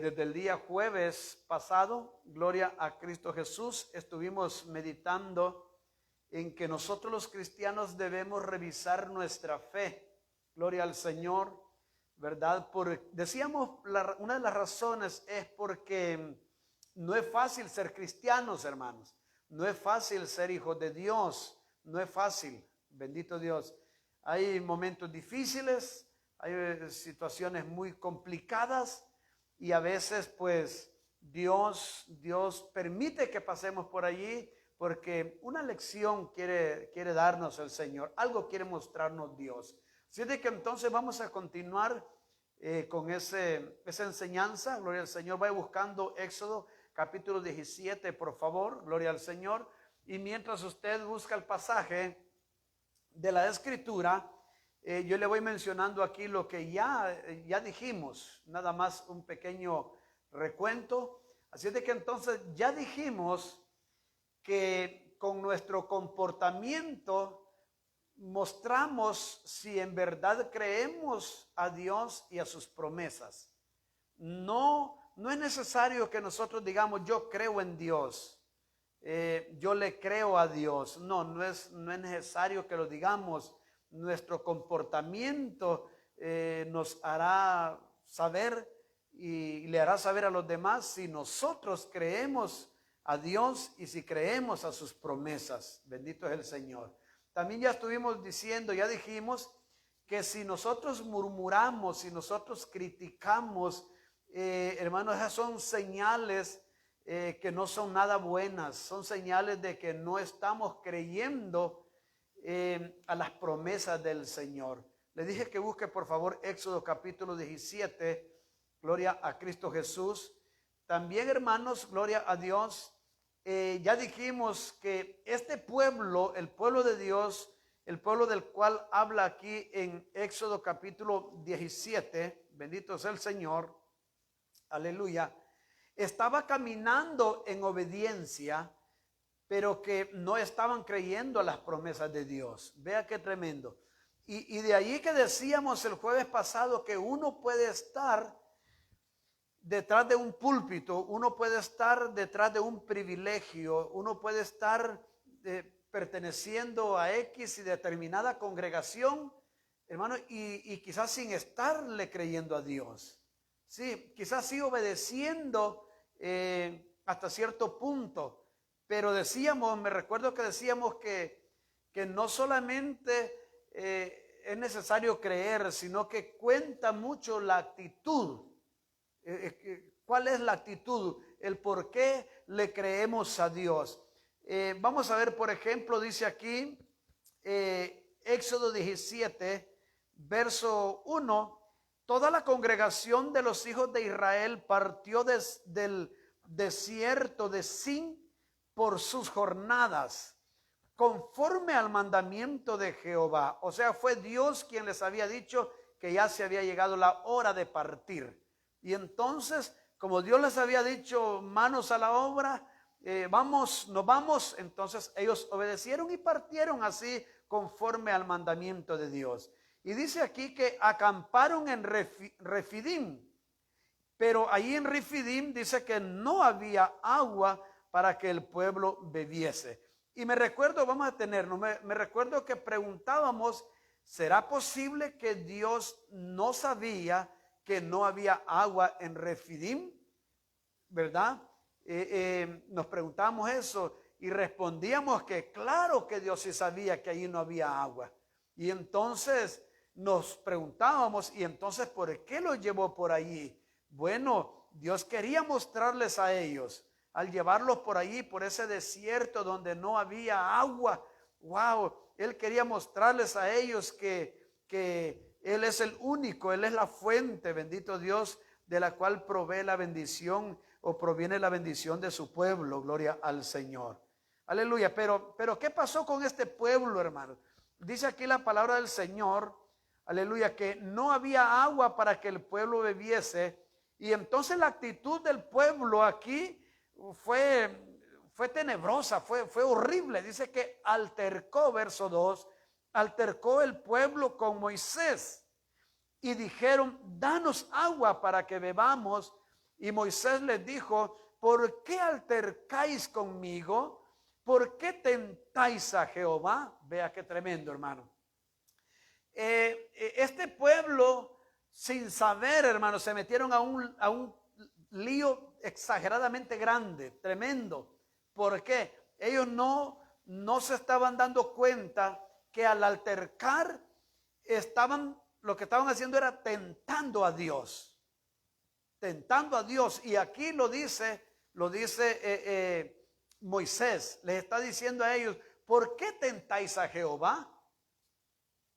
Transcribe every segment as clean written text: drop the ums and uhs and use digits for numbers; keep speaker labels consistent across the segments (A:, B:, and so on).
A: Desde el día jueves pasado, gloria a Cristo Jesús, estuvimos meditando en que nosotros los cristianos debemos revisar nuestra fe. Gloria al Señor, ¿verdad? Decíamos, una de las razones es porque no es fácil ser cristianos, hermanos. No es fácil ser hijos de Dios. No es fácil, bendito Dios. Hay momentos difíciles, hay situaciones muy complicadas y a veces pues Dios permite que pasemos por allí porque una lección quiere darnos el Señor. Algo quiere mostrarnos Dios. Así de que entonces vamos a continuar con esa enseñanza. Gloria al Señor. Vaya buscando Éxodo capítulo 17, por favor. Gloria al Señor. Y mientras usted busca el pasaje de la Escritura, yo le voy mencionando aquí lo que ya dijimos. Nada más un pequeño recuento. Así de que entonces ya dijimos que con nuestro comportamiento mostramos si en verdad creemos a Dios y a sus promesas. No es necesario que nosotros digamos yo creo en Dios, yo le creo a Dios. No es necesario que lo digamos. Nuestro comportamiento nos hará saber y le hará saber a los demás si nosotros creemos a Dios y si creemos a sus promesas. Bendito es el Señor. También ya estuvimos diciendo, ya dijimos que si nosotros murmuramos, si nosotros criticamos, hermanos, esas son señales que no son nada buenas, son señales de que no estamos creyendo a las promesas del Señor. Le dije que busque por favor Éxodo capítulo 17, gloria a Cristo Jesús. También, hermanos, gloria a Dios. Ya dijimos que este pueblo, el pueblo de Dios, el pueblo del cual habla aquí en Éxodo capítulo 17, bendito sea el Señor, aleluya, estaba caminando en obediencia, pero que no estaban creyendo a las promesas de Dios. Vea qué tremendo. Y de ahí que decíamos el jueves pasado que uno puede estar detrás de un púlpito, uno puede estar detrás de un privilegio, uno puede estar perteneciendo a X y determinada congregación, hermano, y quizás sin estarle creyendo a Dios. Sí, quizás sí obedeciendo hasta cierto punto, pero decíamos, me recuerdo que decíamos que no solamente es necesario creer, sino que cuenta mucho la actitud. ¿Cuál es la actitud? El por qué le creemos a Dios. Vamos a ver, por ejemplo, dice aquí Éxodo 17, verso 1. Toda la congregación de los hijos de Israel partió del desierto de Sin por sus jornadas, conforme al mandamiento de Jehová. O sea, fue Dios quien les había dicho que ya se había llegado la hora de partir. Y entonces, como Dios les había dicho, manos a la obra, nos vamos. Entonces ellos obedecieron y partieron así conforme al mandamiento de Dios. Y dice aquí que acamparon en Refidim, pero ahí en Refidim dice que no había agua para que el pueblo bebiese. Y me recuerdo, vamos a detenernos, me recuerdo que preguntábamos, ¿será posible que Dios no sabía que no había agua en Refidim? ¿Verdad? Nos preguntábamos eso y respondíamos que claro que Dios sí sabía que allí no había agua. Y entonces nos preguntábamos, ¿y entonces por qué los llevó por allí? Bueno, Dios quería mostrarles a ellos, al llevarlos por allí, por ese desierto donde no había agua. Wow, Él quería mostrarles a ellos que Él es el único, Él es la fuente, bendito Dios, de la cual provee la bendición o proviene la bendición de su pueblo. Gloria al Señor. Aleluya. Pero ¿qué pasó con este pueblo, hermano? Dice aquí la palabra del Señor, aleluya, que no había agua para que el pueblo bebiese. Y entonces la actitud del pueblo aquí fue tenebrosa, fue horrible. Dice que altercó, verso 2, altercó el pueblo con Moisés y dijeron, danos agua para que bebamos. Y Moisés les dijo: ¿por qué altercáis conmigo? ¿Por qué tentáis a Jehová? Vea qué tremendo, hermano. Este pueblo, sin saber, hermano, se metieron a un lío exageradamente grande, tremendo. ¿Por qué? Ellos no se estaban dando cuenta que al altercar lo que estaban haciendo era tentando a Dios. Tentando a Dios. Y aquí lo dice Moisés. Les está diciendo a ellos: ¿por qué tentáis a Jehová?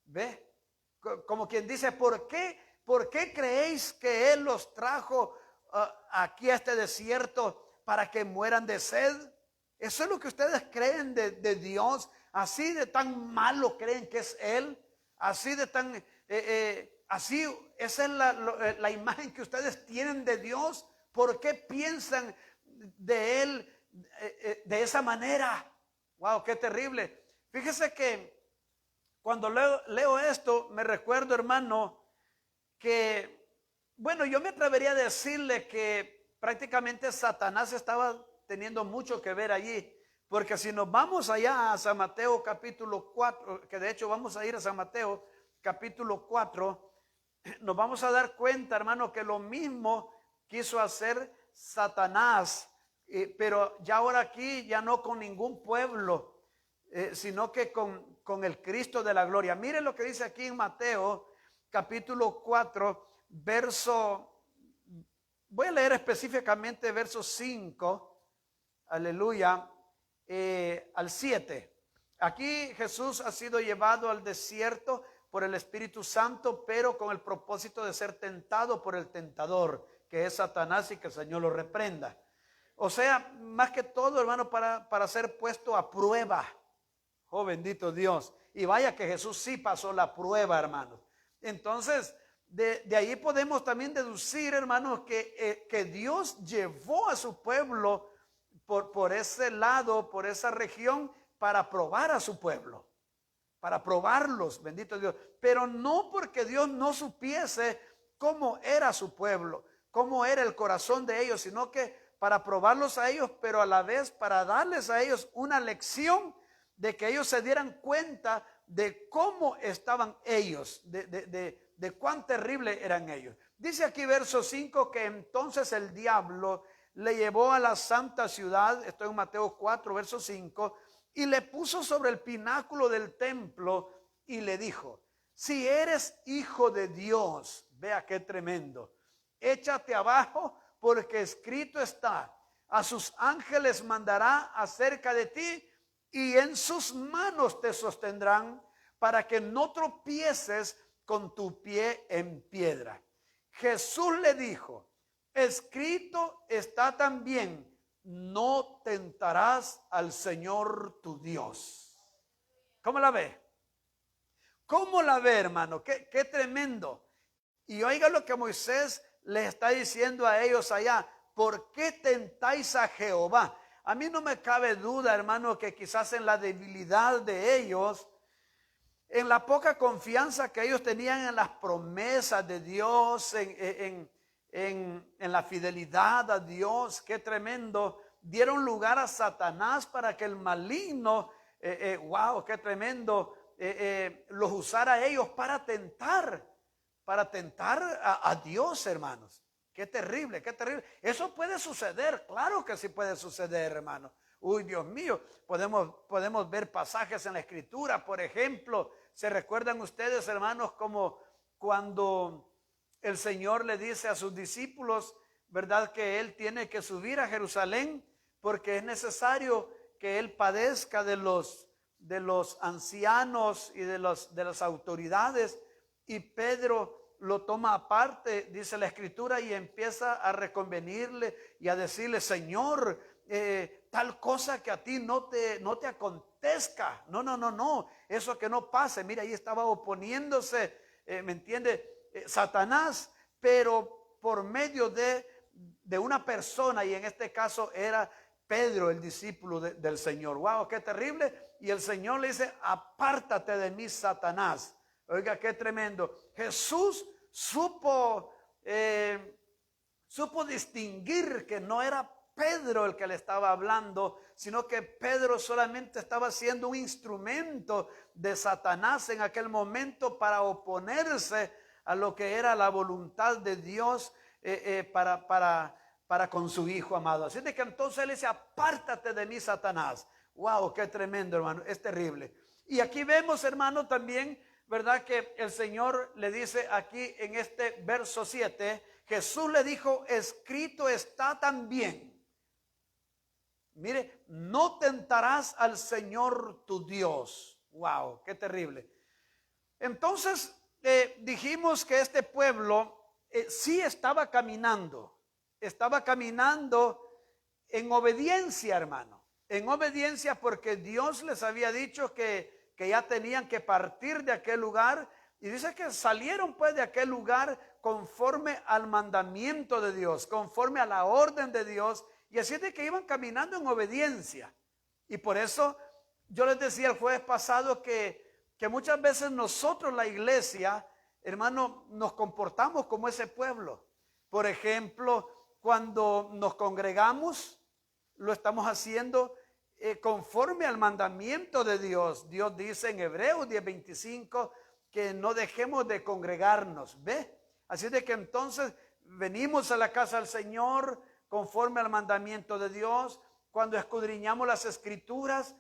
A: ¿Ve? Como quien dice: ¿por qué creéis que Él los trajo aquí a este desierto para que mueran de sed? Eso es lo que ustedes creen de Dios. Así de tan malo creen que es Él. Así de tan... así, esa es la imagen que ustedes tienen de Dios. ¿Por qué piensan de Él de esa manera? Wow, qué terrible. Fíjese que cuando leo esto, me recuerdo, hermano, que, bueno, yo me atrevería a decirle que prácticamente Satanás estaba teniendo mucho que ver allí. Porque si nos vamos allá a San Mateo capítulo 4, que de hecho vamos a ir a San Mateo capítulo 4, nos vamos a dar cuenta, hermano, que lo mismo quiso hacer Satanás, pero ya ahora aquí ya no con ningún pueblo, sino que con el Cristo de la gloria. Mire lo que dice aquí en Mateo capítulo 4, voy a leer específicamente verso 5, aleluya, al 7. Aquí Jesús ha sido llevado al desierto por el Espíritu Santo, pero con el propósito de ser tentado por el tentador, que es Satanás, y que el Señor lo reprenda. O sea, más que todo, hermano, para ser puesto a prueba. Oh, bendito Dios. Y vaya que Jesús sí pasó la prueba, hermanos. Entonces, de ahí podemos también deducir, hermanos, que Dios llevó a su pueblo por ese lado, por esa región, para probar a su pueblo, para probarlos, bendito Dios. Pero no porque Dios no supiese cómo era su pueblo, cómo era el corazón de ellos, sino que para probarlos a ellos, pero a la vez para darles a ellos una lección de que ellos se dieran cuenta de cómo estaban ellos, de cuán terrible eran ellos. Dice aquí verso 5 que entonces el diablo le llevó a la santa ciudad, estoy en Mateo 4, verso 5, y le puso sobre el pináculo del templo y le dijo: si eres hijo de Dios, vea qué tremendo, échate abajo, porque escrito está: a sus ángeles mandará acerca de ti, y en sus manos te sostendrán, para que no tropieces con tu pie en piedra. Jesús le dijo: escrito está también: no tentarás al Señor tu Dios. ¿Cómo la ve? ¿Cómo la ve, hermano? Qué tremendo. Y oiga lo que Moisés le está diciendo a ellos allá: ¿por qué tentáis a Jehová? A mí no me cabe duda, hermano, que quizás en la debilidad de ellos, en la poca confianza que ellos tenían en las promesas de Dios, en la fidelidad a Dios, qué tremendo, dieron lugar a Satanás para que el maligno, wow, qué tremendo, los usara a ellos para tentar a Dios, hermanos. Qué terrible, qué terrible. Eso puede suceder, claro que sí puede suceder, hermano. Uy, Dios mío, podemos ver pasajes en la Escritura, por ejemplo. ¿Se recuerdan ustedes, hermanos, como cuando el Señor le dice a sus discípulos, verdad, que Él tiene que subir a Jerusalén porque es necesario que Él padezca de los ancianos y de las autoridades? Y Pedro lo toma aparte, dice la Escritura, y empieza a reconvenirle y a decirle: Señor, tal cosa que a ti no te acontezca. No, eso que no pase. Mira, ahí estaba oponiéndose, ¿me entiende? Satanás, pero por medio de una persona, y en este caso era Pedro, el discípulo del Señor. Wow, qué terrible. Y el Señor le dice: apártate de mí, Satanás. Oiga, qué tremendo. Jesús supo supo distinguir que no era Pedro el que le estaba hablando, sino que Pedro solamente estaba siendo un instrumento de Satanás en aquel momento para oponerse a lo que era la voluntad de Dios para con su Hijo amado. Así de que entonces él dice: apártate de mí, Satanás. Wow, qué tremendo, hermano, es terrible. Y aquí vemos, hermano, también, ¿verdad?, que el Señor le dice aquí en este verso 7, Jesús le dijo: escrito está también. Mire, no tentarás al Señor tu Dios. Wow, qué terrible. Entonces dijimos que este pueblo sí estaba caminando en obediencia, hermano, en obediencia, porque Dios les había dicho que ya tenían que partir de aquel lugar, y dice que salieron pues de aquel lugar conforme al mandamiento de Dios, conforme a la orden de Dios, y así es de que iban caminando en obediencia. Y por eso yo les decía el jueves pasado que muchas veces nosotros, la iglesia, hermano, nos comportamos como ese pueblo. Por ejemplo, cuando nos congregamos, lo estamos haciendo conforme al mandamiento de Dios. Dios dice en Hebreos 10:25 que no dejemos de congregarnos, ¿ve? Así de que entonces venimos a la casa del Señor conforme al mandamiento de Dios. Cuando escudriñamos las escrituras,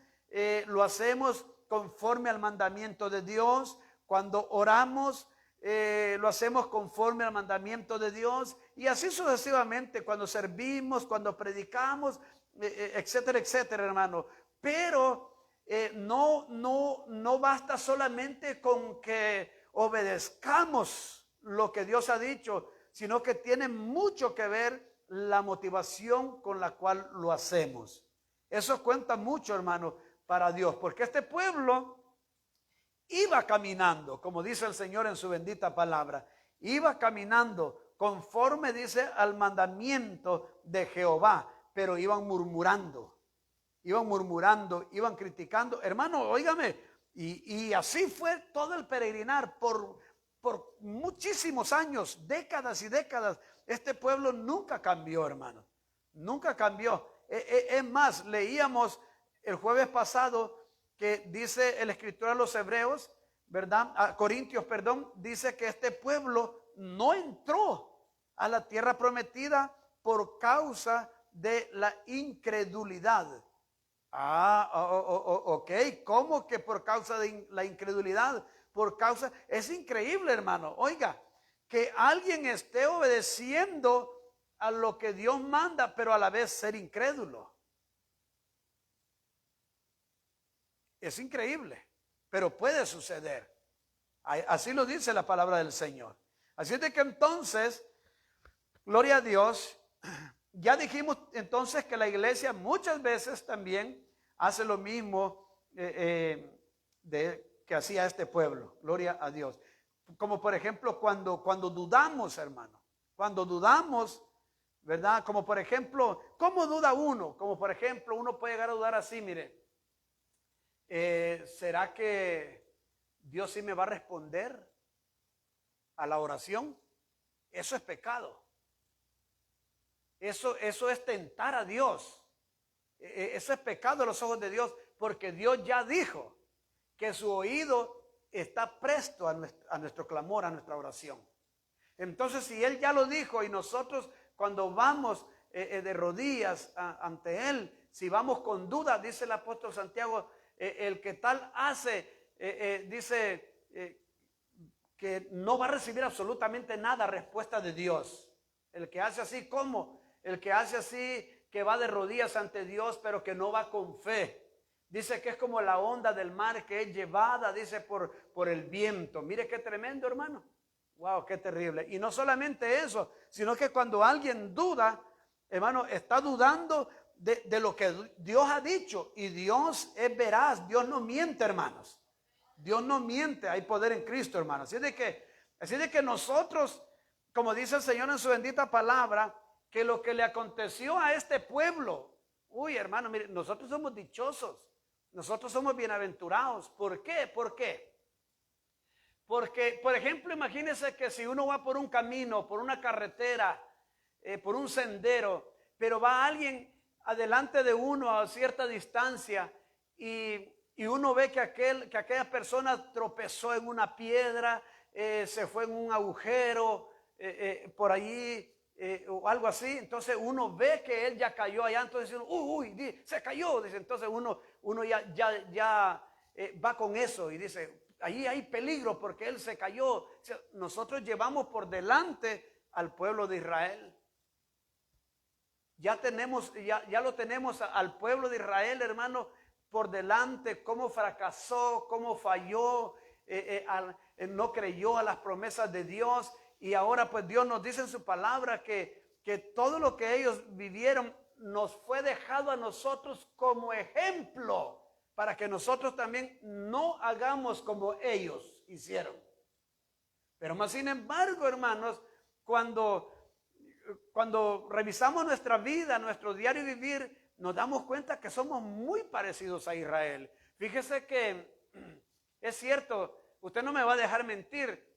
A: lo hacemos conforme al mandamiento de Dios. Cuando oramos, lo hacemos conforme al mandamiento de Dios, y así sucesivamente, cuando servimos, cuando predicamos, etcétera, etcétera, hermano. Pero no basta solamente con que obedezcamos lo que Dios ha dicho, sino que tiene mucho que ver la motivación con la cual lo hacemos. Eso cuenta mucho, hermano, para Dios, porque este pueblo iba caminando, como dice el Señor en su bendita palabra, iba caminando conforme, dice, al mandamiento de Jehová, pero iban murmurando, iban criticando. Hermano, óigame, y así fue todo el peregrinar por muchísimos años, décadas y décadas. Este pueblo nunca cambió, hermano, nunca cambió. Es más, leíamos el jueves pasado que dice el escritor a los Hebreos, ¿verdad? A Corintios, perdón, dice que este pueblo no entró a la tierra prometida por causa de la incredulidad. Ok, ¿cómo que por causa de la incredulidad? Es increíble, hermano, oiga, que alguien esté obedeciendo a lo que Dios manda, pero a la vez ser incrédulo. Es increíble, pero puede suceder. Así lo dice la palabra del Señor. Así es de que entonces, gloria a Dios, ya dijimos entonces que la iglesia muchas veces también hace lo mismo que hacía este pueblo. Gloria a Dios. Como por ejemplo cuando dudamos, hermano, cuando dudamos, ¿verdad? Como por ejemplo, ¿cómo duda uno? Como por ejemplo, uno puede llegar a dudar así, mire. ¿Será que Dios sí me va a responder a la oración? Eso es pecado. Eso es tentar a Dios. Eso es pecado a los ojos de Dios, porque Dios ya dijo que su oído está presto a nuestro clamor, a nuestra oración. Entonces, si Él ya lo dijo y nosotros cuando vamos de rodillas ante Él, si vamos con duda, dice el apóstol Santiago, el que tal hace, dice que no va a recibir absolutamente nada respuesta de Dios. El que hace así, ¿cómo? El que hace así, que va de rodillas ante Dios, pero que no va con fe. Dice que es como la onda del mar que es llevada, dice, por el viento. Mire qué tremendo, hermano. Wow, qué terrible. Y no solamente eso, sino que cuando alguien duda, hermano, está dudando de lo que Dios ha dicho, y Dios es veraz. Dios no miente, hermanos. Dios no miente. Hay poder en Cristo, hermanos. Así de que nosotros, como dice el Señor en su bendita palabra, que lo que le aconteció a este pueblo, uy, hermano, mire, nosotros somos dichosos, nosotros somos bienaventurados. ¿Por qué? Porque, por ejemplo, imagínense que si uno va por un camino, por una carretera, por un sendero, pero va alguien adelante de uno a cierta distancia y uno ve que aquella persona tropezó en una piedra, se fue en un agujero por allí o algo así. Entonces uno ve que él ya cayó allá, entonces uy, se cayó. Dice, entonces uno ya va con eso y dice, ahí hay peligro porque él se cayó. O sea, nosotros llevamos por delante al pueblo de Israel. Ya lo tenemos al pueblo de Israel, hermano, por delante, cómo fracasó, cómo falló, no creyó a las promesas de Dios. Y ahora pues Dios nos dice en su palabra que todo lo que ellos vivieron nos fue dejado a nosotros como ejemplo, para que nosotros también no hagamos como ellos hicieron. Pero más sin embargo, hermanos, cuando revisamos nuestra vida, nuestro diario vivir, nos damos cuenta que somos muy parecidos a Israel. Fíjese que es cierto, usted no me va a dejar mentir,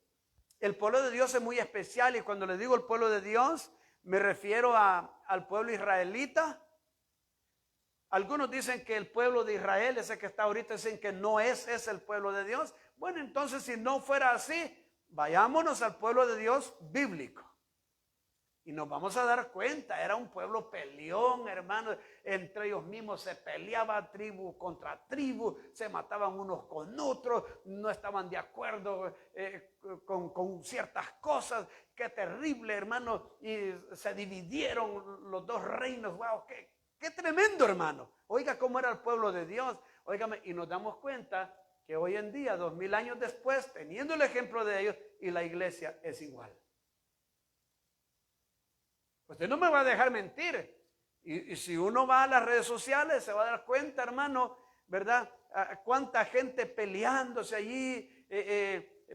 A: el pueblo de Dios es muy especial, y cuando le digo el pueblo de Dios, me refiero al pueblo israelita. Algunos dicen que el pueblo de Israel, ese que está ahorita, dicen que no es el pueblo de Dios. Bueno, entonces si no fuera así, vayámonos al pueblo de Dios bíblico. Y nos vamos a dar cuenta, era un pueblo peleón, hermano, entre ellos mismos se peleaba tribu contra tribu, se mataban unos con otros, no estaban de acuerdo con ciertas cosas. Qué terrible, hermano, y se dividieron los dos reinos. Wow, qué tremendo, hermano. Oiga cómo era el pueblo de Dios. Óigame, y nos damos cuenta que hoy en día, 2000 años después, teniendo el ejemplo de ellos, y la iglesia es igual. Usted no me va a dejar mentir. Y si uno va a las redes sociales, se va a dar cuenta, hermano, ¿verdad? Cuánta gente peleándose allí,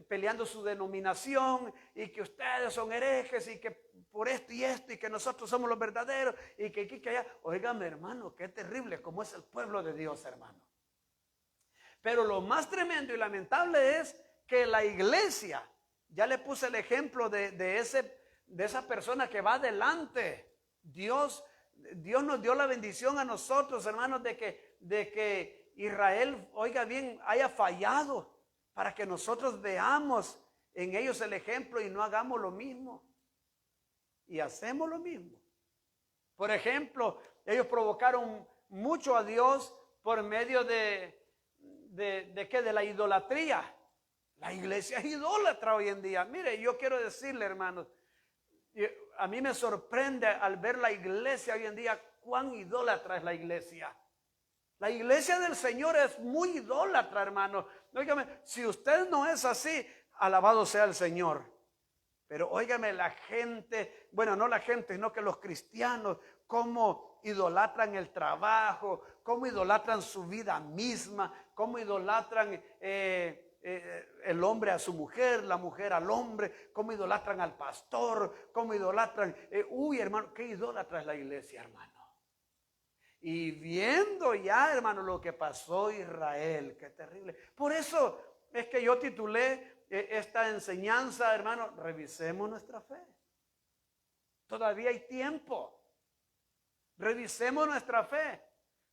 A: peleando su denominación, y que ustedes son herejes, y que por esto y que nosotros somos los verdaderos, y que aquí, que allá. Óigame, hermano, qué terrible como es el pueblo de Dios, hermano. Pero lo más tremendo y lamentable es que la iglesia, ya le puse el ejemplo de esa persona que va adelante. Dios nos dio la bendición a nosotros, hermanos, de que Israel, oiga bien, haya fallado, para que nosotros veamos en ellos el ejemplo y no hagamos lo mismo. Y hacemos lo mismo. Por ejemplo, ellos provocaron mucho a Dios por medio de la idolatría. La iglesia es idólatra hoy en día. Mire, yo quiero decirle, hermanos, a mí me sorprende al ver la iglesia hoy en día cuán idólatra es la iglesia. La iglesia del Señor es muy idólatra, hermano. Óigame, si usted no es así, alabado sea el Señor. Pero óigame, la gente, bueno, no la gente, sino que los cristianos, cómo idolatran el trabajo, cómo idolatran su vida misma, cómo idolatran el hombre a su mujer, la mujer al hombre, cómo idolatran al pastor, cómo idolatran. Hermano, qué idólatra es la iglesia, hermano. Y viendo ya, hermano, lo que pasó Israel, qué terrible. Por eso es que yo titulé esta enseñanza, hermano, revisemos nuestra fe. Todavía hay tiempo. Revisemos nuestra fe,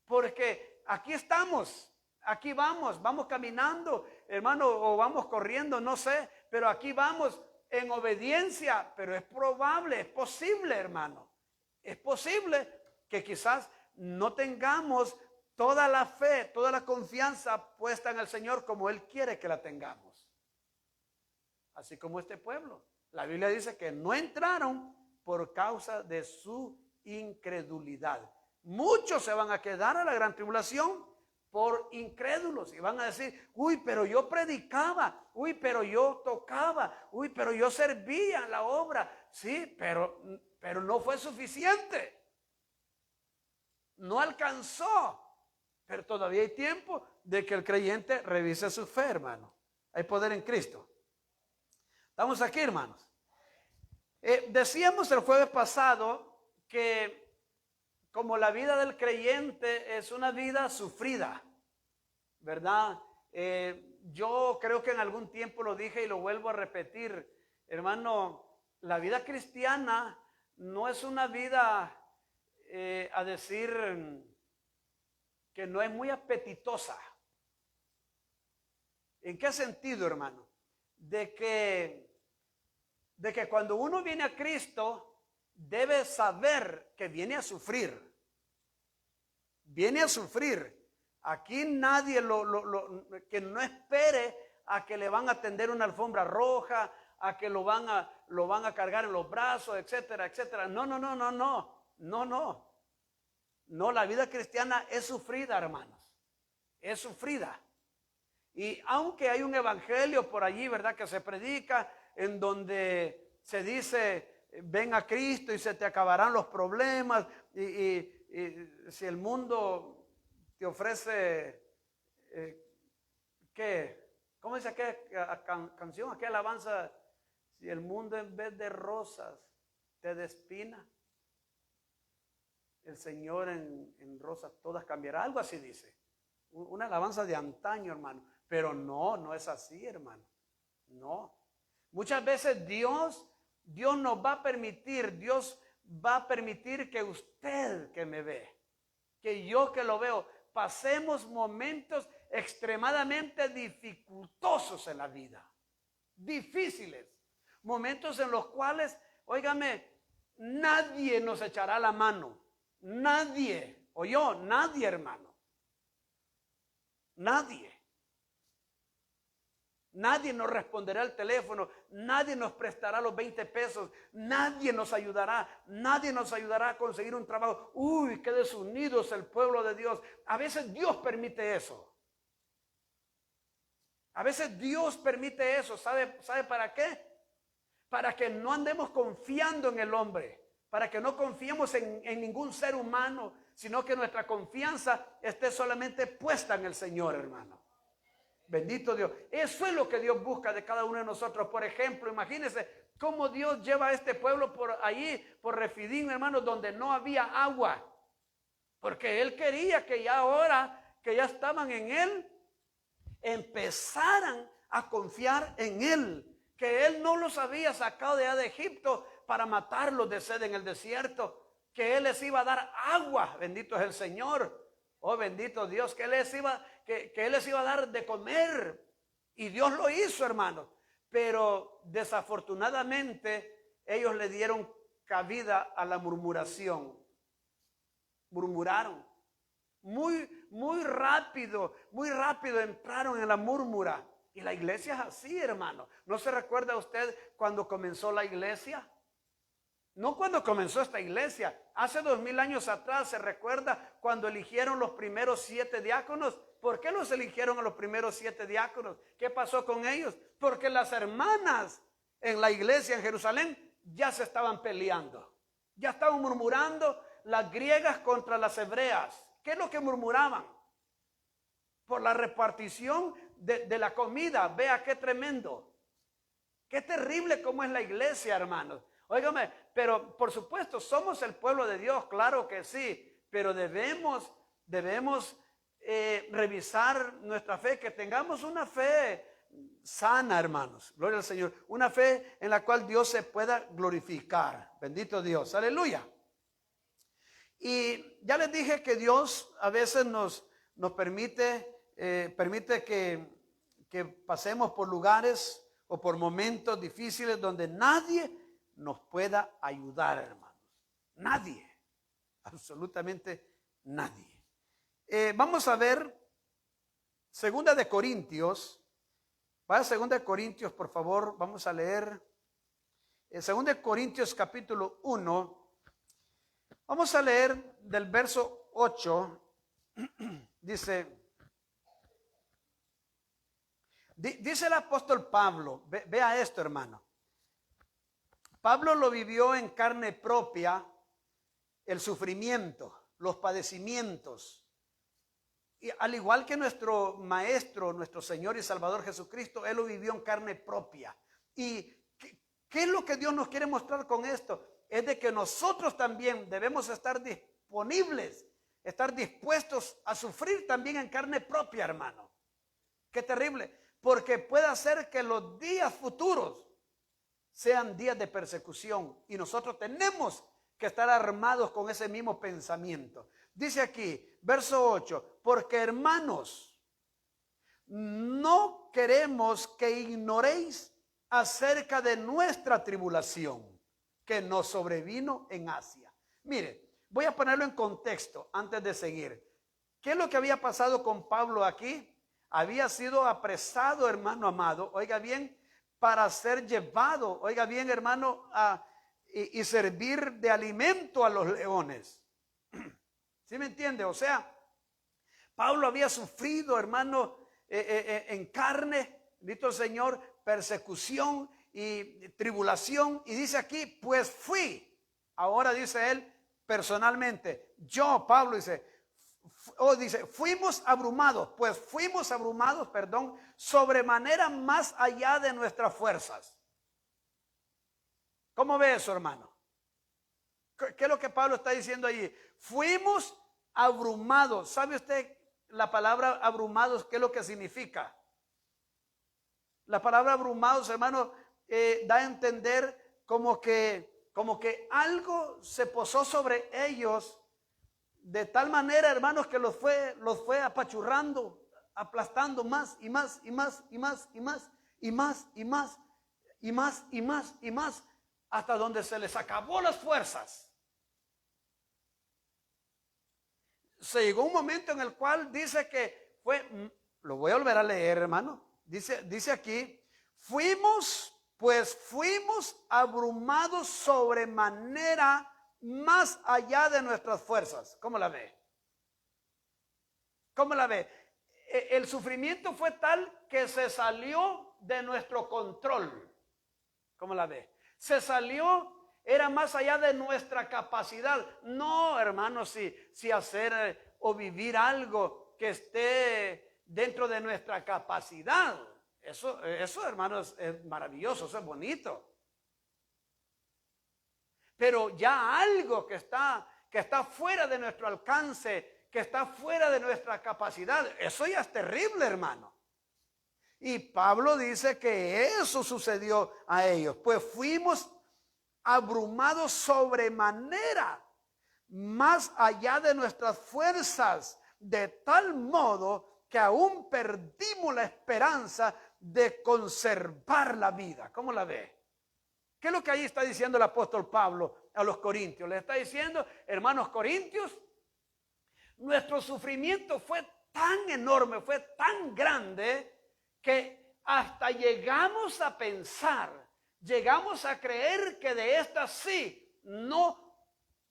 A: porque aquí estamos. Aquí vamos caminando, hermano, o vamos corriendo, no sé, pero aquí vamos en obediencia. Pero es probable, es posible, hermano, es posible que quizás no tengamos toda la fe, toda la confianza puesta en el Señor como Él quiere que la tengamos. Así como este pueblo. La Biblia dice que no entraron por causa de su incredulidad. Muchos se van a quedar a la gran tribulación por incrédulos y van a decir, pero yo predicaba, pero yo tocaba, pero yo servía en la obra. Sí, pero no fue suficiente. No alcanzó. Pero todavía hay tiempo de que el creyente revise su fe, hermano. Hay poder en Cristo. Estamos aquí, hermanos. Decíamos el jueves pasado que como la vida del creyente es una vida sufrida, ¿verdad? Yo creo que en algún tiempo lo dije y lo vuelvo a repetir, hermano, la vida cristiana no es una vida, a decir, que no es muy apetitosa. ¿En qué sentido, hermano? De que cuando uno viene a Cristo, debe saber que viene a sufrir. Viene a sufrir. Aquí nadie que no espere a que le van a tender una alfombra roja, a que lo van a cargar en los brazos, etcétera, etcétera. No. No, la vida cristiana es sufrida, hermanos. Es sufrida. Y aunque hay un evangelio por allí, ¿verdad?, que se predica, en donde se dice, ven a Cristo y se te acabarán los problemas, y si el mundo te ofrece, ¿qué? ¿Cómo dice aquella canción, aquella alabanza? Si el mundo en vez de rosas te da espina, el Señor en rosas todas cambiará. Algo así dice. Una alabanza de antaño, hermano. Pero no es así, hermano. No. Muchas veces Dios nos va a permitir, Dios va a permitir que usted que me ve, que yo que lo veo, pasemos momentos extremadamente dificultosos en la vida. Difíciles. Momentos en los cuales, óigame, nadie nos echará la mano. Nadie. O yo, nadie, hermano. Nadie. Nadie nos responderá al teléfono, nadie nos prestará los 20 pesos, nadie nos ayudará a conseguir un trabajo. Uy, qué desunidos el pueblo de Dios. A veces Dios permite eso. A veces Dios permite eso. ¿Sabe para qué? Para que no andemos confiando en el hombre, para que no confiemos en ningún ser humano, sino que nuestra confianza esté solamente puesta en el Señor, hermano. Bendito Dios. Eso es lo que Dios busca de cada uno de nosotros. Por ejemplo, imagínense cómo Dios lleva a este pueblo por allí, por Refidim, hermanos, donde no había agua. Porque Él quería que ya ahora, que ya estaban en Él, empezaran a confiar en Él. Que Él no los había sacado de allá de Egipto para matarlos de sed en el desierto. Que Él les iba a dar agua. Bendito es el Señor. Oh, bendito Dios, que Él les iba a dar de comer. Y Dios lo hizo, hermanos. Pero desafortunadamente ellos le dieron cabida a la murmuración. Murmuraron. Muy rápido entraron en la murmura. Y la iglesia es así, hermano. ¿No se recuerda usted cuando comenzó la iglesia? No cuando comenzó esta iglesia, hace 2000 años atrás. ¿Se recuerda cuando eligieron los primeros 7 diáconos? ¿Por qué los eligieron a los primeros 7 diáconos? ¿Qué pasó con ellos? Porque las hermanas en la iglesia en Jerusalén ya se estaban peleando. Ya estaban murmurando las griegas contra las hebreas. ¿Qué es lo que murmuraban? Por la repartición de la comida. Vea qué tremendo. Qué terrible como es la iglesia, hermanos. Óigame, pero por supuesto somos el pueblo de Dios, claro que sí, pero debemos revisar nuestra fe, que tengamos una fe sana, hermanos, gloria al Señor, una fe en la cual Dios se pueda glorificar. Bendito Dios, aleluya. Y ya les dije que Dios a veces nos permite que pasemos por lugares o por momentos difíciles donde nadie nos pueda ayudar, hermanos. Nadie, absolutamente nadie. Vamos a ver 2 de Corintios. Vaya 2 de Corintios, por favor. Vamos a leer 2 de Corintios capítulo 1. Vamos a leer del verso 8. Dice el apóstol Pablo, vea esto, hermano. Pablo lo vivió en carne propia, el sufrimiento, los padecimientos. Y al igual que nuestro Maestro, nuestro Señor y Salvador Jesucristo, Él lo vivió en carne propia. ¿Y qué es lo que Dios nos quiere mostrar con esto? Es de que nosotros también debemos estar disponibles, estar dispuestos a sufrir también en carne propia, hermano. Qué terrible, porque puede ser que los días futuros sean días de persecución y nosotros tenemos que estar armados con ese mismo pensamiento. Dice aquí, verso 8, porque hermanos, no queremos que ignoréis acerca de nuestra tribulación que nos sobrevino en Asia. Mire, voy a ponerlo en contexto antes de seguir. ¿Qué es lo que había pasado con Pablo aquí? Había sido apresado, hermano amado, oiga bien, para ser llevado, oiga bien, hermano, y servir de alimento a los leones. ¿Sí me entiende? O sea, Pablo había sufrido, hermano, en carne, bendito el Señor, persecución y tribulación. Y dice aquí, pues fui. Ahora dice él personalmente, yo, Pablo, dice, fuimos abrumados, sobremanera más allá de nuestras fuerzas. ¿Cómo ve eso, hermano? ¿Qué es lo que Pablo está diciendo allí? Fuimos abrumados. ¿Sabe usted la palabra abrumados qué es lo que significa? La palabra abrumados, hermano, da a entender como que algo se posó sobre ellos de tal manera, hermanos, que los fue apachurrando, aplastando más y más y más y más y más y más y más y más y más y más hasta donde se les acabó las fuerzas. Se llegó un momento en el cual dice que fue, lo voy a volver a leer, hermano. Dice aquí, fuimos abrumados sobremanera más allá de nuestras fuerzas. ¿Cómo la ve? ¿Cómo la ve? El sufrimiento fue tal que se salió de nuestro control. ¿Cómo la ve? Se salió, era más allá de nuestra capacidad. No, hermano, si hacer o vivir algo que esté dentro de nuestra capacidad. Eso hermanos, es maravilloso, eso es bonito. Pero ya algo que está fuera de nuestro alcance, que está fuera de nuestra capacidad, eso ya es terrible, hermano. Y Pablo dice que eso sucedió a ellos. Pues fuimos abrumados sobremanera, más allá de nuestras fuerzas, de tal modo que aún perdimos la esperanza de conservar la vida. ¿Cómo la ve? ¿Qué es lo que ahí está diciendo el apóstol Pablo a los corintios? Le está diciendo, hermanos corintios, nuestro sufrimiento fue tan enorme, fue tan grande, que hasta llegamos a pensar, llegamos a creer que de esta sí no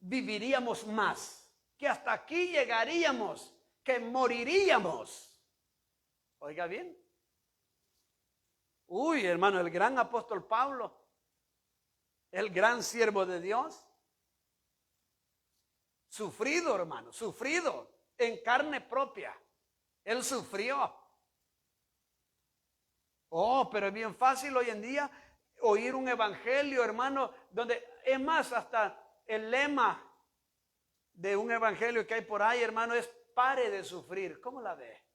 A: viviríamos más, que hasta aquí llegaríamos, que moriríamos. Oiga bien. Uy, hermano, el gran apóstol Pablo, el gran siervo de Dios, sufrido, hermano, sufrido en carne propia. Él sufrió. Oh, pero es bien fácil hoy en día oír un evangelio, hermano, donde es más, hasta el lema de un evangelio que hay por ahí, hermano, es pare de sufrir. ¿Cómo la ve?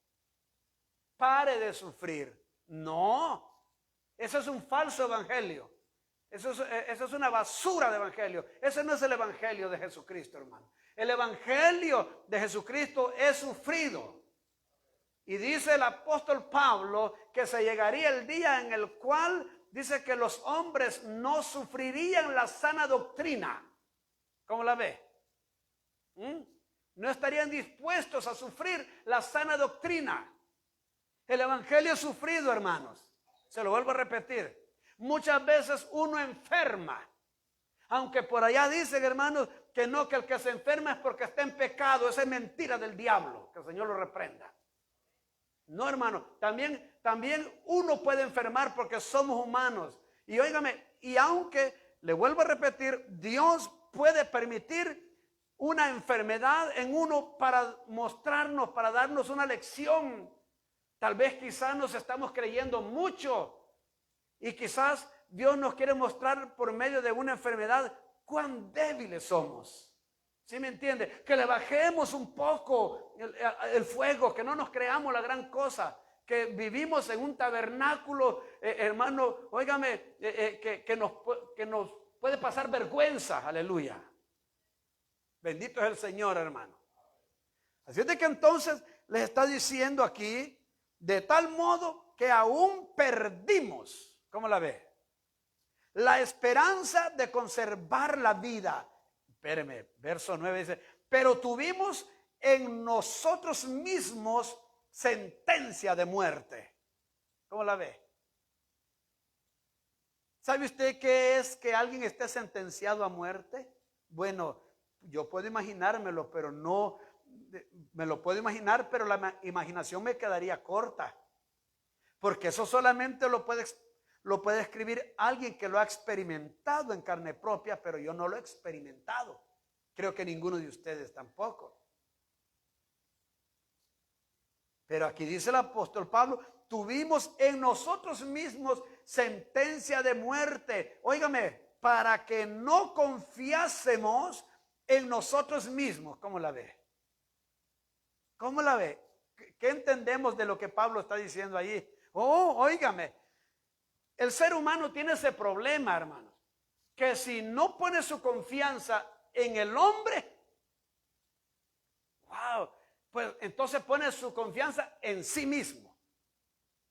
A: Pare de sufrir. No, eso es un falso evangelio. Eso es una basura de evangelio. Ese no es el evangelio de Jesucristo, hermano. El evangelio de Jesucristo es sufrido. Y dice el apóstol Pablo que se llegaría el día en el cual dice que los hombres no sufrirían la sana doctrina. ¿Cómo la ve? No estarían dispuestos a sufrir la sana doctrina. El evangelio es sufrido, hermanos. Se lo vuelvo a repetir. Muchas veces uno enferma. Aunque por allá dicen, hermanos, que no, que el que se enferma es porque está en pecado. Esa es mentira del diablo. Que el Señor lo reprenda. No, hermano, también uno puede enfermar porque somos humanos. Y óigame, y aunque, le vuelvo a repetir, Dios puede permitir una enfermedad en uno para mostrarnos, para darnos una lección. Tal vez quizás nos estamos creyendo mucho y quizás Dios nos quiere mostrar por medio de una enfermedad cuán débiles somos. ¿Sí me entiende? Que le bajemos un poco el fuego, que no nos creamos la gran cosa. que vivimos en un tabernáculo, hermano, óigame, que nos puede pasar vergüenza, aleluya. Bendito es el Señor, hermano. Así es de que entonces les está diciendo aquí, de tal modo que aún perdimos, ¿cómo la ve? La esperanza de conservar la vida. Espéreme, verso 9 dice, pero tuvimos en nosotros mismos sentencia de muerte. ¿Cómo la ve? ¿Sabe usted qué es que alguien esté sentenciado a muerte? Bueno, yo puedo imaginármelo, pero no, me lo puedo imaginar, pero la imaginación me quedaría corta. Porque eso solamente lo puede escribir alguien que lo ha experimentado en carne propia, pero yo no lo he experimentado. Creo que ninguno de ustedes tampoco. Pero aquí dice el apóstol Pablo, tuvimos en nosotros mismos sentencia de muerte. Óigame, para que no confiásemos en nosotros mismos. ¿Cómo la ve? ¿Cómo la ve? ¿Qué entendemos de lo que Pablo está diciendo allí? Oh, óigame, el ser humano tiene ese problema, hermanos, que si no pone su confianza en el hombre, wow, pues entonces pone su confianza en sí mismo.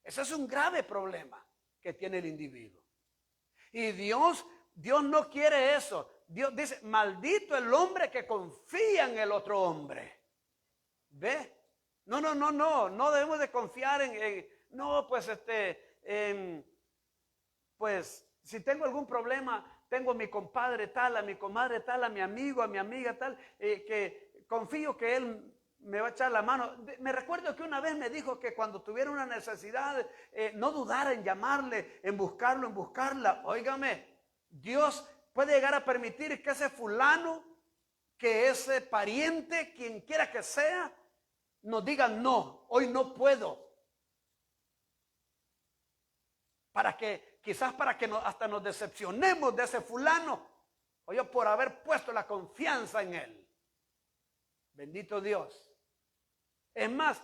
A: Ese es un grave problema que tiene el individuo. Y Dios no quiere eso. Dios dice, maldito el hombre que confía en el otro hombre. ¿Ve? No debemos de confiar pues si tengo algún problema, tengo a mi compadre tal, a mi comadre tal, a mi amigo, a mi amiga tal, que confío que él me va a echar la mano. Me recuerdo que una vez me dijo que cuando tuviera una necesidad, no dudara en llamarle, en buscarlo, en buscarla. Óigame, Dios puede llegar a permitir que ese fulano, que ese pariente, quien quiera que sea, nos diga no, hoy no puedo. Quizás para que hasta nos decepcionemos de ese fulano, oye, por haber puesto la confianza en él. Bendito Dios. Es más,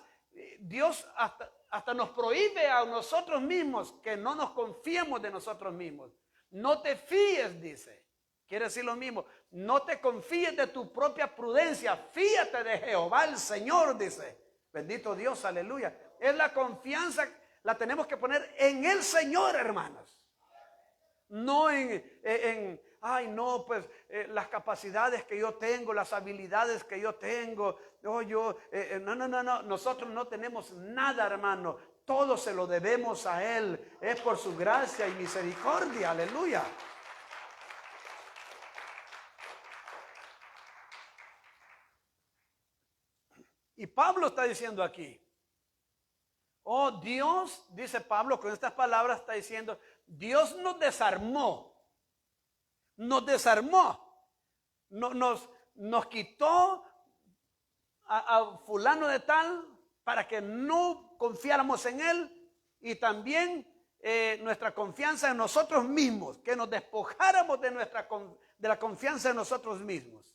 A: Dios hasta nos prohíbe a nosotros mismos que no nos confiemos de nosotros mismos. No te fíes, dice. Quiere decir lo mismo. No te confíes de tu propia prudencia. Fíate de Jehová el Señor, dice. Bendito Dios, aleluya. Es la confianza, la tenemos que poner en el Señor, hermanos. No las capacidades que yo tengo, las habilidades que yo tengo. No. Nosotros no tenemos nada, hermano. Todo se lo debemos a Él. Es por su gracia y misericordia. Aleluya. Y Pablo está diciendo aquí, oh Dios, dice Pablo con estas palabras, está diciendo, Dios nos desarmó, nos quitó a fulano de tal para que no confiáramos en él, y también nuestra confianza en nosotros mismos, que nos despojáramos de la confianza en nosotros mismos.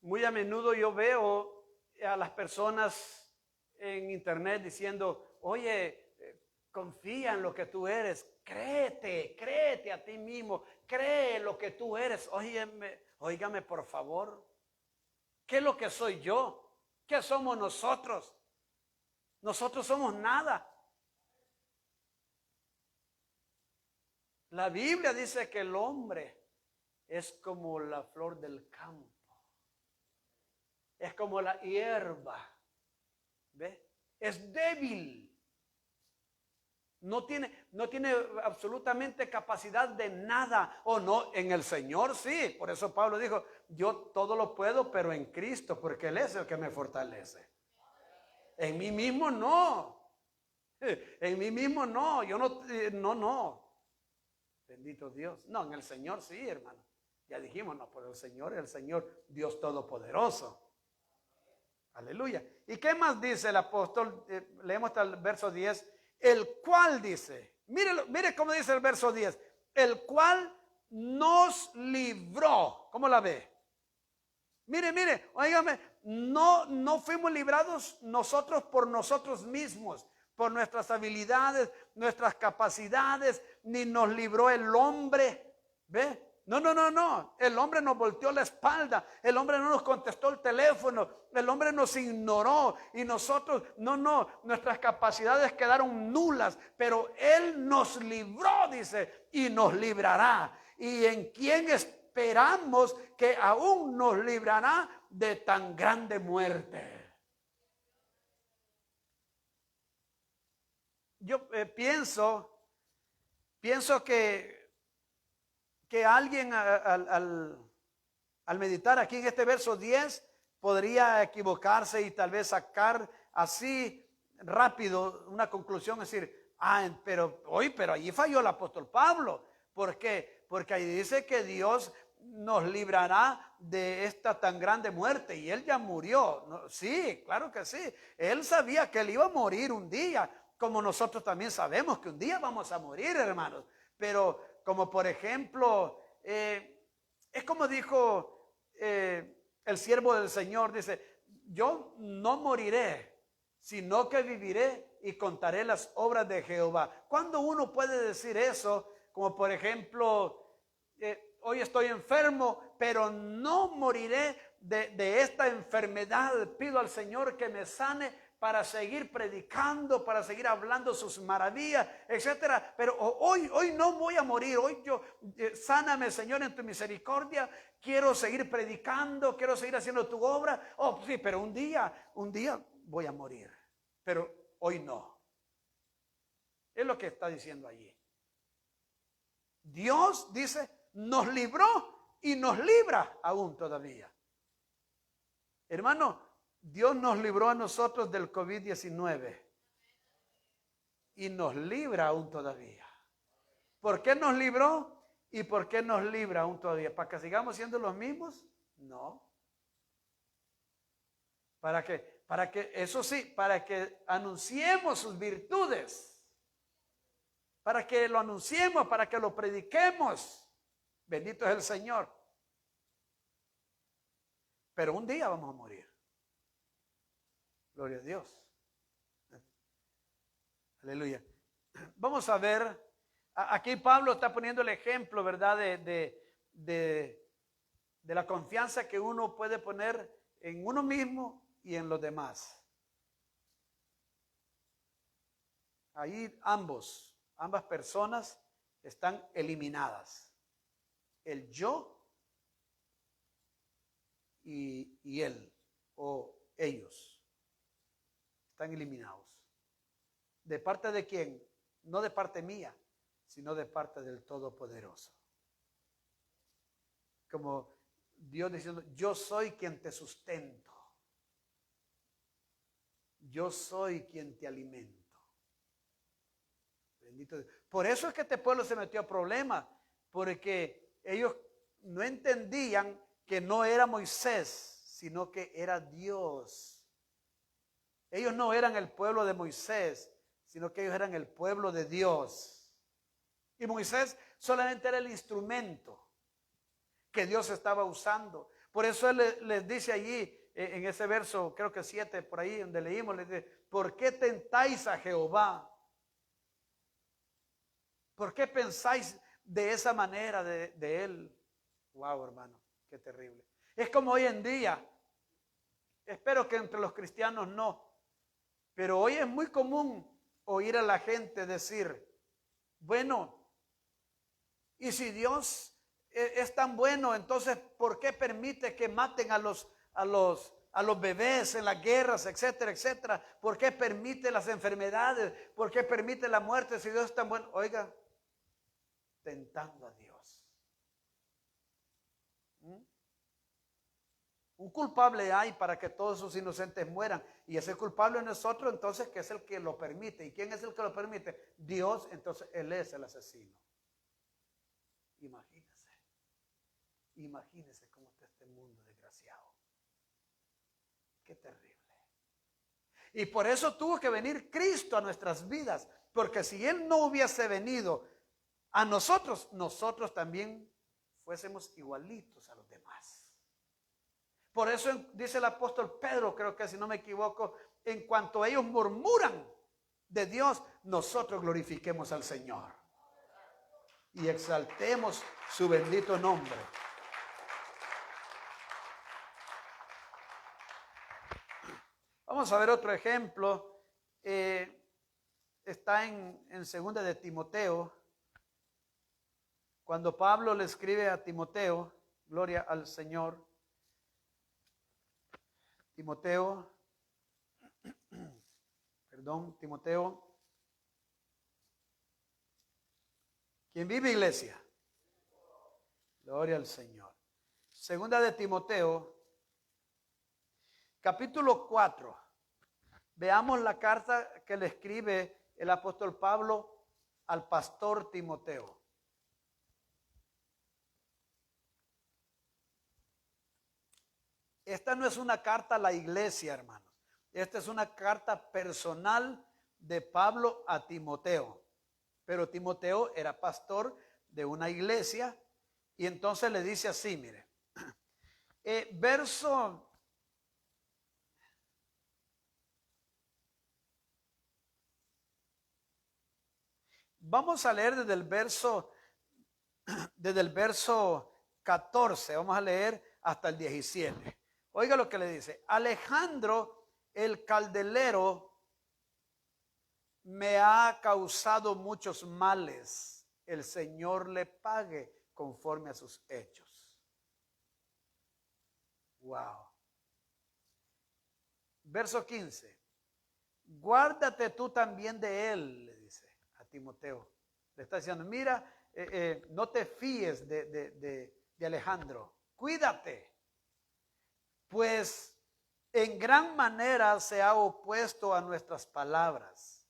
A: Muy a menudo yo veo a las personas en internet diciendo, oye, confía en lo que tú eres, créete a ti mismo, cree lo que tú eres. Óigame por favor, ¿qué es lo que soy yo? ¿Qué somos nosotros? Nosotros somos nada. La Biblia dice que el hombre es como la flor del campo. Es como la hierba, ¿ve? Es débil. No tiene absolutamente capacidad de nada. O no, en el Señor sí. Por eso Pablo dijo, yo todo lo puedo, pero en Cristo, porque Él es el que me fortalece. En mí mismo no. En mí mismo no. Yo no. Bendito Dios. No, en el Señor sí, hermano. Ya dijimos, no, por el Señor Dios Todopoderoso. Aleluya. ¿Y qué más dice el apóstol? Leemos hasta el verso 10. El cual dice, mire cómo dice el verso 10. El cual nos libró. ¿Cómo la ve? Mire, óigame, no fuimos librados nosotros por nosotros mismos, por nuestras habilidades, nuestras capacidades, ni nos libró el hombre. ¿Ve? No. El hombre nos volteó la espalda. El hombre no nos contestó el teléfono. El hombre nos ignoró. Y nosotros, nuestras capacidades quedaron nulas. Pero Él nos libró, dice, y nos librará. ¿Y en quién esperamos que aún nos librará de tan grande muerte? Yo pienso que alguien al meditar aquí en este verso 10 podría equivocarse y tal vez sacar así rápido una conclusión, decir, pero allí falló el apóstol Pablo. ¿Por qué? Porque ahí dice que Dios nos librará de esta tan grande muerte, y él ya murió. ¿No? Sí, claro que sí. Él sabía que él iba a morir un día, como nosotros también sabemos que un día vamos a morir, hermanos. Pero como por ejemplo, es como dijo el siervo del Señor, dice, yo no moriré, sino que viviré y contaré las obras de Jehová. ¿Cuándo uno puede decir eso? Como por ejemplo, hoy estoy enfermo, pero no moriré de esta enfermedad. Pido al Señor que me sane para seguir predicando, para seguir hablando sus maravillas, etcétera. Pero hoy no voy a morir. Hoy sáname, Señor, en tu misericordia. Quiero seguir predicando, quiero seguir haciendo tu obra. Oh, sí, pero un día voy a morir. Pero hoy no. Es lo que está diciendo allí. Dios dice, nos libró y nos libra aún todavía. Hermano, Dios nos libró a nosotros del COVID-19 y nos libra aún todavía. ¿Por qué nos libró y por qué nos libra aún todavía? ¿Para que sigamos siendo los mismos? No. ¿Para qué? Eso sí, para que anunciemos sus virtudes, para que lo anunciemos, para que lo prediquemos. Bendito es el Señor. Pero un día vamos a morir. Gloria a Dios. Aleluya. Vamos a ver, aquí Pablo está poniendo el ejemplo, ¿verdad? De la confianza que uno puede poner en uno mismo y en los demás. Ahí ambas personas están eliminadas. El yo y él o ellos están eliminados. ¿De parte de quién? No de parte mía, sino de parte del Todopoderoso. Como Dios diciendo, yo soy quien te sustento. Yo soy quien te alimento. Bendito Dios. Por eso es que este pueblo se metió a problemas, porque ellos no entendían que no era Moisés, sino que era Dios. Ellos no eran el pueblo de Moisés, sino que ellos eran el pueblo de Dios. Y Moisés solamente era el instrumento que Dios estaba usando. Por eso él les dice allí, en ese verso, creo que 7, por ahí donde leímos, les dice, ¿por qué tentáis a Jehová? ¿Por qué pensáis de esa manera de él? Wow, hermano, qué terrible. Es como hoy en día, espero que entre los cristianos no, pero hoy es muy común oír a la gente decir, bueno, y si Dios es tan bueno, entonces ¿por qué permite que maten a los bebés en las guerras, etcétera, etcétera? ¿Por qué permite las enfermedades? ¿Por qué permite la muerte si Dios es tan bueno? Oiga, tentando a Dios. Un culpable hay para que todos sus inocentes mueran, y ese culpable es nosotros, entonces, que es el que lo permite. ¿Y quién es el que lo permite? Dios. Entonces Él es el asesino. Imagínese cómo está este mundo desgraciado. Qué terrible. Y por eso tuvo que venir Cristo a nuestras vidas, porque si Él no hubiese venido a nosotros, nosotros también fuésemos igualitos a los demás. Por eso dice el apóstol Pedro, creo que si no me equivoco, en cuanto ellos murmuran de Dios, nosotros glorifiquemos al Señor y exaltemos su bendito nombre. Vamos a ver otro ejemplo. Está en segunda de Timoteo. Cuando Pablo le escribe a Timoteo, gloria al Señor. Timoteo. ¿Quién vive, iglesia? Gloria al Señor. Segunda de Timoteo, capítulo 4. Veamos la carta que le escribe el apóstol Pablo al pastor Timoteo. Esta no es una carta a la iglesia, hermanos. Esta es una carta personal de Pablo a Timoteo. Pero Timoteo era pastor de una iglesia y entonces le dice así, mire. Vamos a leer desde el verso 14, vamos a leer hasta el 17. Oiga lo que le dice. Alejandro, el caldelero, me ha causado muchos males. El Señor le pague conforme a sus hechos. Wow. Verso 15. Guárdate tú también de él, le dice a Timoteo. Le está diciendo, mira, no te fíes de Alejandro. Cuídate. Pues en gran manera se ha opuesto a nuestras palabras.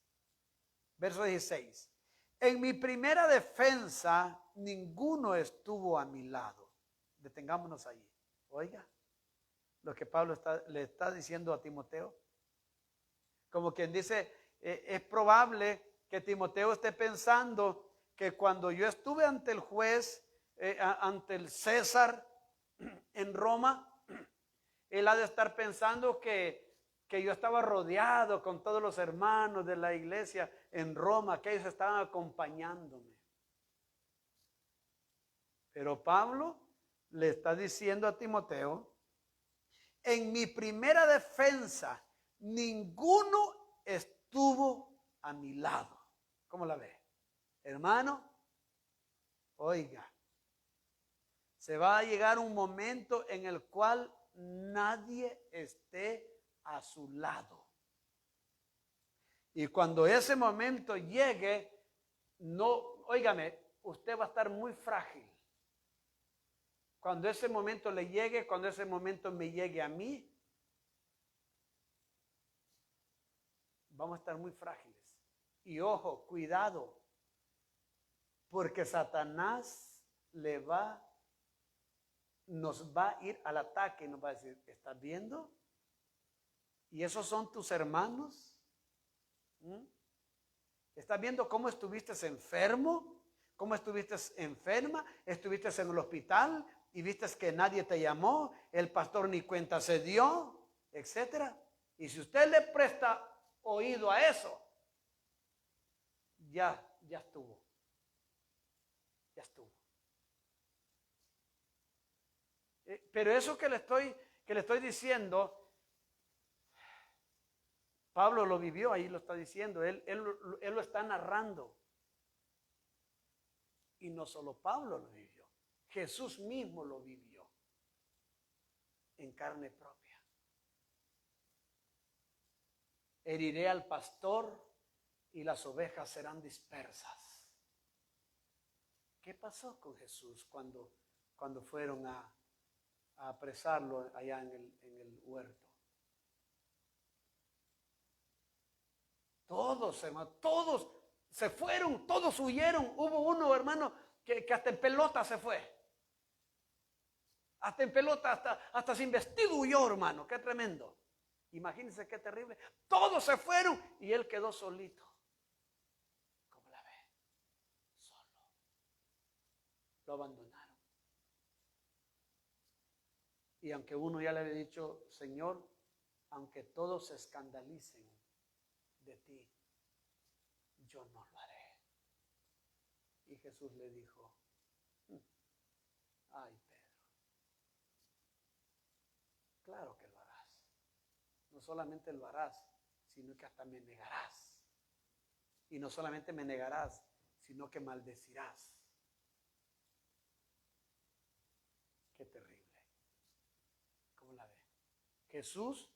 A: Verso 16. En mi primera defensa, ninguno estuvo a mi lado. Detengámonos allí. Oiga, lo que Pablo le está diciendo a Timoteo. Como quien dice, es probable que Timoteo esté pensando que cuando yo estuve ante el juez, ante el César en Roma, él ha de estar pensando que yo estaba rodeado con todos los hermanos de la iglesia en Roma, que ellos estaban acompañándome. Pero Pablo le está diciendo a Timoteo, en mi primera defensa, ninguno estuvo a mi lado. ¿Cómo la ve? Hermano, oiga, se va a llegar un momento en el cual nadie esté a su lado. Y cuando ese momento llegue, no, óigame, usted va a estar muy frágil. Cuando ese momento le llegue, cuando ese momento me llegue a mí, vamos a estar muy frágiles. Y ojo, cuidado, porque Satanás nos va a ir al ataque y nos va a decir, ¿estás viendo? ¿Y esos son tus hermanos? ¿Estás viendo cómo estuviste enfermo? ¿Cómo estuviste enferma? ¿Estuviste en el hospital y viste que nadie te llamó? El pastor ni cuenta se dio, etcétera. Y si usted le presta oído a eso, ya estuvo. Ya estuvo. Pero eso que le estoy diciendo, Pablo lo vivió, ahí lo está diciendo, él lo está narrando. Y no solo Pablo lo vivió, Jesús mismo lo vivió en carne propia. Heriré al pastor y las ovejas serán dispersas. ¿Qué pasó con Jesús cuando fueron a apresarlo allá en el huerto? Todos, hermano, todos se fueron, todos huyeron. Hubo uno, hermano, que hasta en pelota se fue. Hasta en pelota, hasta sin vestido huyó, hermano. Qué tremendo. Imagínense qué terrible. Todos se fueron y él quedó solito. ¿Cómo la ve? Solo. Lo abandonaron. Y aunque uno ya le había dicho, Señor, aunque todos se escandalicen de ti, yo no lo haré. Y Jesús le dijo, ay Pedro, claro que lo harás. No solamente lo harás, sino que hasta me negarás. Y no solamente me negarás, sino que maldecirás. Qué terrible. ¿Cómo la ve? Jesús,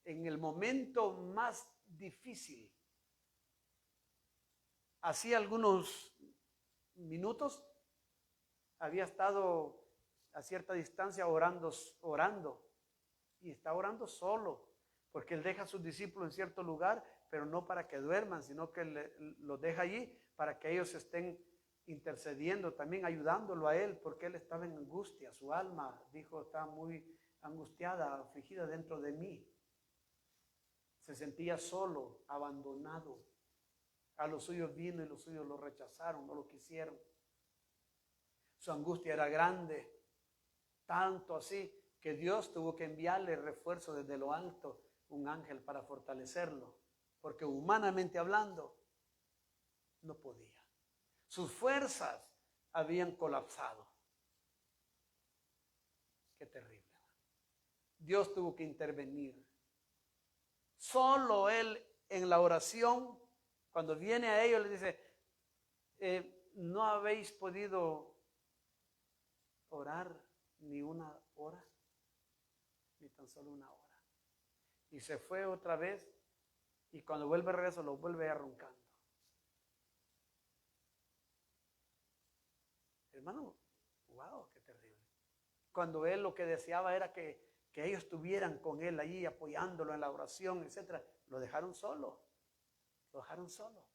A: en el momento más difícil, hacía algunos minutos, había estado a cierta distancia orando, y está orando solo, porque él deja a sus discípulos en cierto lugar, pero no para que duerman, sino que los deja allí para que ellos estén intercediendo, también ayudándolo a él, porque él estaba en angustia, su alma, dijo, está muy angustiada, afligida dentro de mí. Se sentía solo, abandonado. A los suyos vino y los suyos lo rechazaron, no lo quisieron. Su angustia era grande, tanto así que Dios tuvo que enviarle refuerzo desde lo alto, un ángel para fortalecerlo, porque humanamente hablando no podía. Sus fuerzas habían colapsado. Qué terrible. Dios tuvo que intervenir. Solo Él en la oración, cuando viene a ellos, les dice, ¿no habéis podido orar ni una hora? Ni tan solo una hora. Y se fue otra vez, y cuando vuelve a regreso, lo vuelve arroncando. Hermano, wow, qué terrible. Cuando él lo que deseaba era que ellos estuvieran con él allí, apoyándolo en la oración, etcétera, lo dejaron solo. Lo dejaron solo.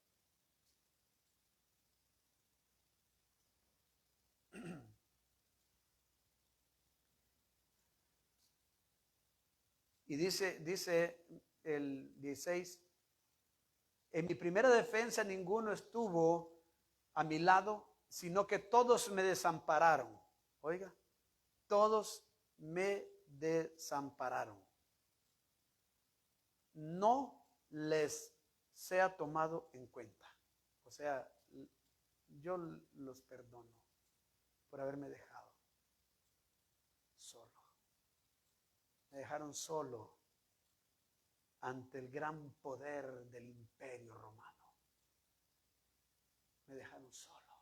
A: Y dice el 16, en mi primera defensa ninguno estuvo a mi lado, sino que todos me desampararon. Oiga, todos me desampararon. No les sea tomado en cuenta. O sea, yo los perdono por haberme dejado solo. Me dejaron solo ante el gran poder del imperio romano. Me dejaron solo.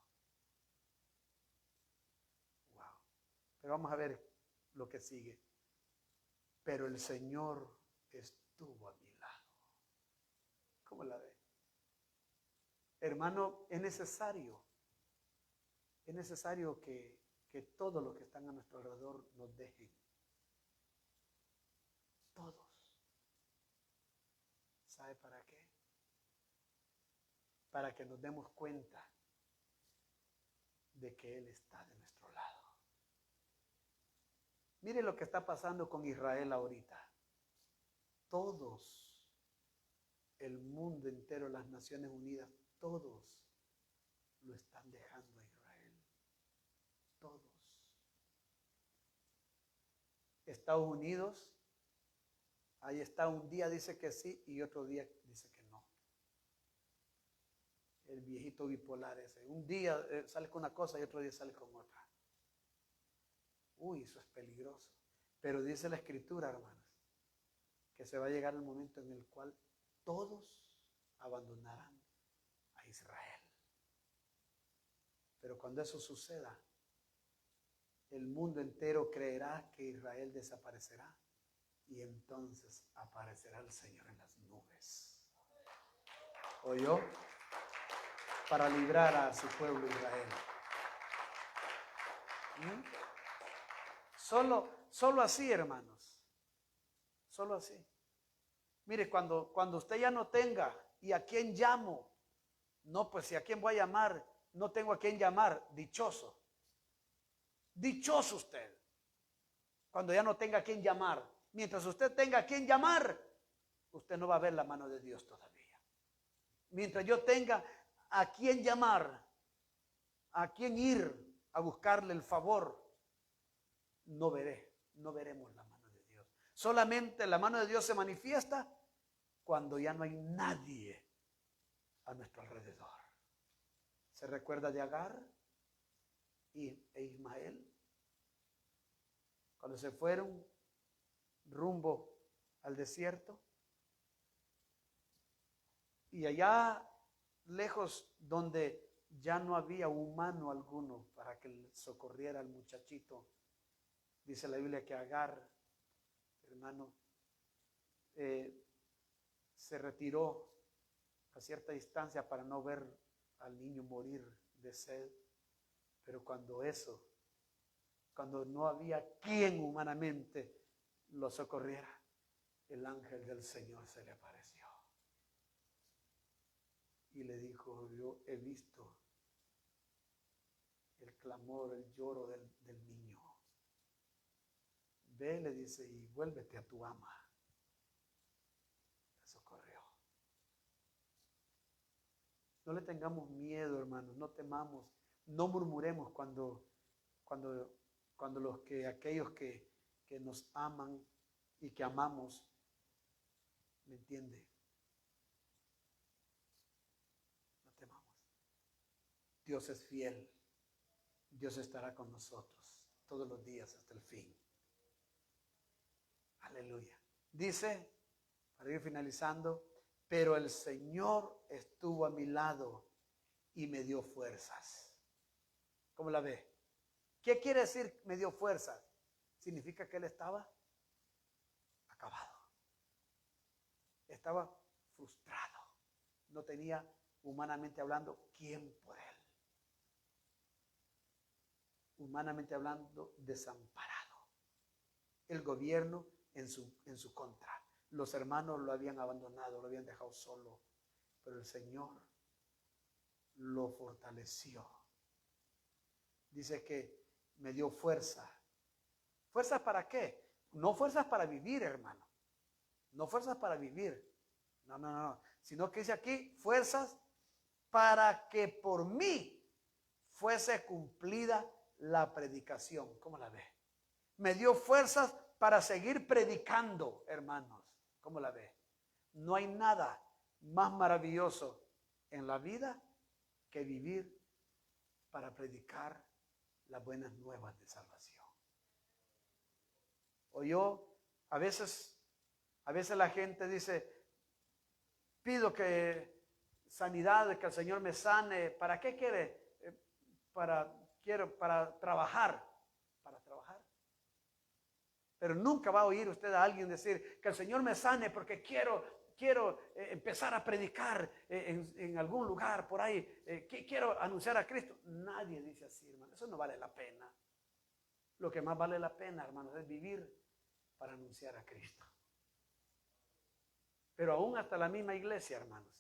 A: Wow. Pero vamos a ver lo que sigue. Pero el Señor estuvo a mi lado. ¿Cómo la ve? Hermano, es necesario que todos los que están a nuestro alrededor nos dejen. Todos. ¿Sabe para qué? Para que nos demos cuenta de que Él está de nuestro lado. Mire lo que está pasando con Israel ahorita. Todos, el mundo entero, las Naciones Unidas, todos lo están dejando a Israel. Todos. Estados Unidos, ahí está, un día dice que sí y otro día dice que no. El viejito bipolar ese. Un día sale con una cosa y otro día sale con otra. Uy, eso es peligroso. Pero dice la Escritura, hermanos, que se va a llegar el momento en el cual todos abandonarán a Israel. Pero cuando eso suceda, el mundo entero creerá que Israel desaparecerá y entonces aparecerá el Señor en las nubes. ¿Oyó? Para librar a su pueblo Israel. Solo así, hermanos. Solo así. Mire, cuando usted ya no tenga, ¿y a quién llamo? No, pues si a quién voy a llamar, no tengo a quién llamar, dichoso. Dichoso usted. Cuando ya no tenga a quién llamar. Mientras usted tenga a quién llamar, usted no va a ver la mano de Dios todavía. Mientras yo tenga a quién llamar, a quién ir a buscarle el favor, no veremos la mano de Dios. Solamente la mano de Dios se manifiesta cuando ya no hay nadie a nuestro alrededor. ¿Se recuerda de Agar e Ismael? Cuando se fueron rumbo al desierto. Y allá lejos, donde ya no había humano alguno para que socorriera al muchachito, dice la Biblia que Agar, hermano, se retiró a cierta distancia para no ver al niño morir de sed. Pero cuando no había quien humanamente lo socorriera, el ángel del Señor se le apareció y le dijo: yo he visto el clamor, el lloro del niño. Ve, le dice, y vuélvete a tu ama. Le socorrió. No le tengamos miedo, hermanos, no temamos, no murmuremos cuando aquellos que nos aman y que amamos, ¿me entiende? No temamos. Dios es fiel. Dios estará con nosotros todos los días hasta el fin. Aleluya. Dice, para ir finalizando, pero el Señor estuvo a mi lado y me dio fuerzas. ¿Cómo la ve? ¿Qué quiere decir me dio fuerzas? Significa que él estaba acabado. Estaba frustrado. No tenía, humanamente hablando, quién por él. Humanamente hablando, desamparado. El gobierno en su contra. Los hermanos lo habían abandonado, lo habían dejado solo. Pero el Señor lo fortaleció. Dice que me dio fuerza. ¿Fuerzas para qué? No fuerzas para vivir, hermano. No fuerzas para vivir. No. Sino que dice aquí, fuerzas para que por mí fuese cumplida la predicación. ¿Cómo la ve? Me dio fuerzas para seguir predicando, hermanos. ¿Cómo la ve? No hay nada más maravilloso en la vida que vivir para predicar las buenas nuevas de salvación. O yo, a veces la gente dice, pido que sanidad, que el Señor me sane. ¿Para qué quiere? Para trabajar. Para trabajar. Pero nunca va a oír usted a alguien decir que el Señor me sane porque quiero empezar a predicar en algún lugar por ahí. Quiero anunciar a Cristo. Nadie dice así, hermano. Eso no vale la pena. Lo que más vale la pena, hermanos, es vivir para anunciar a Cristo. Pero aún hasta la misma iglesia, hermanos.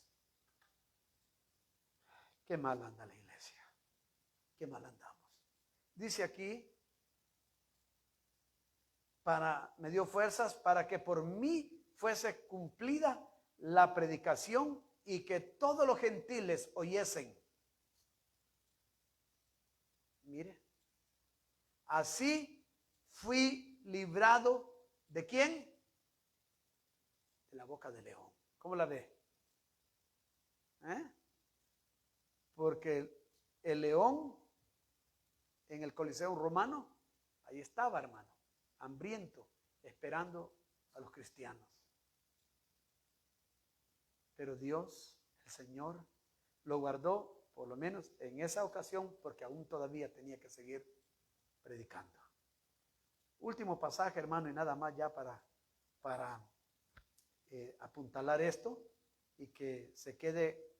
A: Qué mal anda la iglesia. Qué mal andamos. Dice aquí, me dio fuerzas para que por mí fuese cumplida la predicación y que todos los gentiles oyesen. Mire, así fui librado ¿de quién? De la boca del león. ¿Cómo la ve? Porque el león en el Coliseo romano, ahí estaba, hermano, hambriento, esperando a los cristianos. Pero Dios, el Señor, lo guardó, por lo menos en esa ocasión, porque aún todavía tenía que seguir predicando. Último pasaje, hermano, y nada más ya para apuntalar esto y que se quede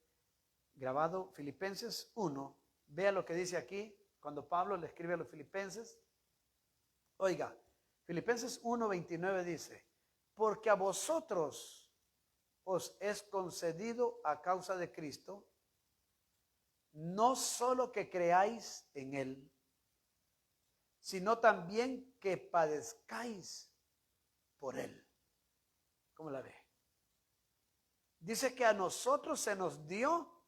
A: grabado. Filipenses 1, vea lo que dice aquí cuando Pablo le escribe a los filipenses. Oiga, Filipenses 1:29 dice, porque a vosotros os es concedido a causa de Cristo, no solo que creáis en Él, sino también que padezcáis por Él. ¿Cómo la ve? Dice que a nosotros se nos dio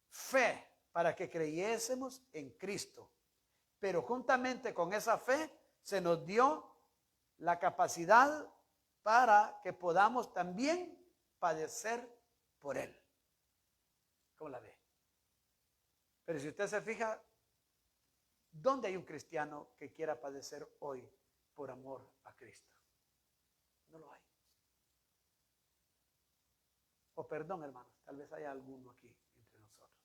A: fe para que creyésemos en Cristo Pero juntamente con esa fe se nos dio la capacidad para que podamos también padecer por Él. ¿Cómo la ve? Pero si usted se fija, ¿dónde hay un cristiano que quiera padecer hoy por amor a Cristo? No lo hay. O perdón, hermanos, tal vez haya alguno aquí entre nosotros.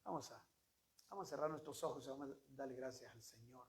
A: Vamos a cerrar nuestros ojos y vamos a darle gracias al Señor.